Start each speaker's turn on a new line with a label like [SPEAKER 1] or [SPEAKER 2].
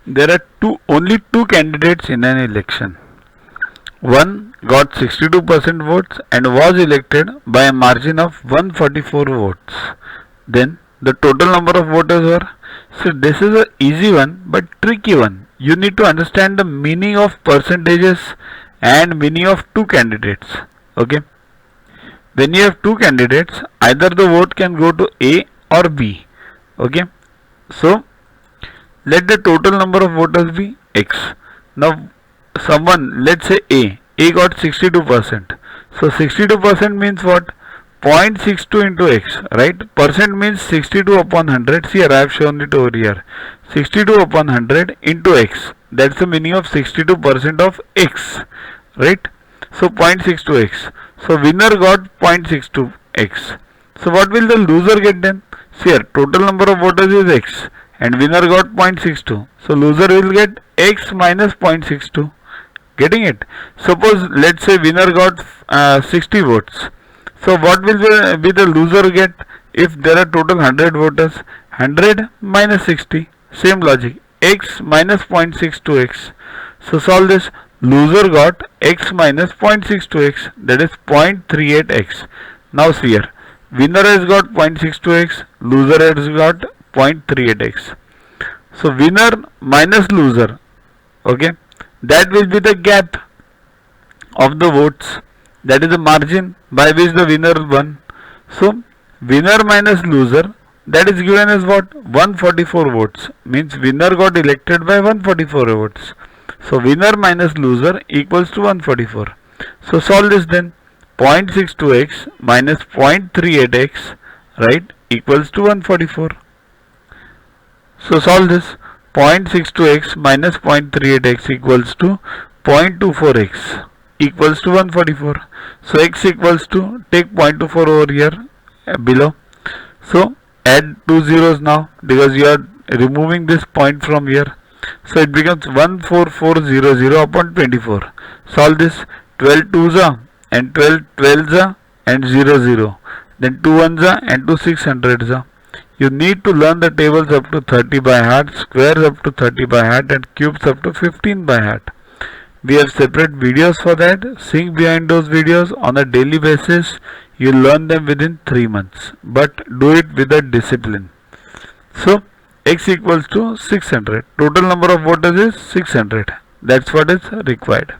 [SPEAKER 1] there are only two candidates in an election. One got 62% votes and was elected by a margin of 144 votes. Then the total number of voters were. So this is an easy one but tricky one. You need to understand the meaning of percentages and meaning of two candidates. Okay. When you have two candidates, either the vote can go to A or B. Okay. So let the total number of voters be X. Now someone, let's say A got 62%. So 62% means what? 0.62 into X, right? Percent means 62 upon 100. See here, I have shown it over here. 62 upon 100 into X. That's the meaning of 62% of X, right? So 0.62x. So winner got 0.62x. So what will the loser get then? See here, total number of voters is X and winner got 0.62. So loser will get X minus 0.62. Getting it? Suppose let's say winner got 60 votes. So what will be the loser get if there are total 100 voters? 100 minus 60. Same logic. X minus 0.62x. So solve this. Loser got x minus 0.62x, that is 0.38x. Now see here. Winner has got 0.62x, loser has got 0.38x. So winner minus loser, okay, that will be the gap of the votes, that is the margin by which the winner won. So winner minus loser, that is given as what? 144 votes, means winner got elected by 144 votes. So winner minus loser equals to 144. So solve this then. 0.62x minus 0.38x, right, equals to 144. So solve this. 0.62x minus 0.38x equals to 0.24x equals to 144. So x equals to, take 0.24 over here below. So add two zeros now because you are removing this point from here. So it becomes 14400 upon 24. Solve this. 12 2s and 12 12s and 0 then 2 1s and 2 600s. You need to learn the tables up to 30 by heart, squares up to 30 by heart and cubes up to 15 by heart. We have separate videos for that. Sync behind those videos on a daily basis. You learn them within 3 months, but do it with a discipline. So x equals to 600. Total number of voters is 600. That's what is required.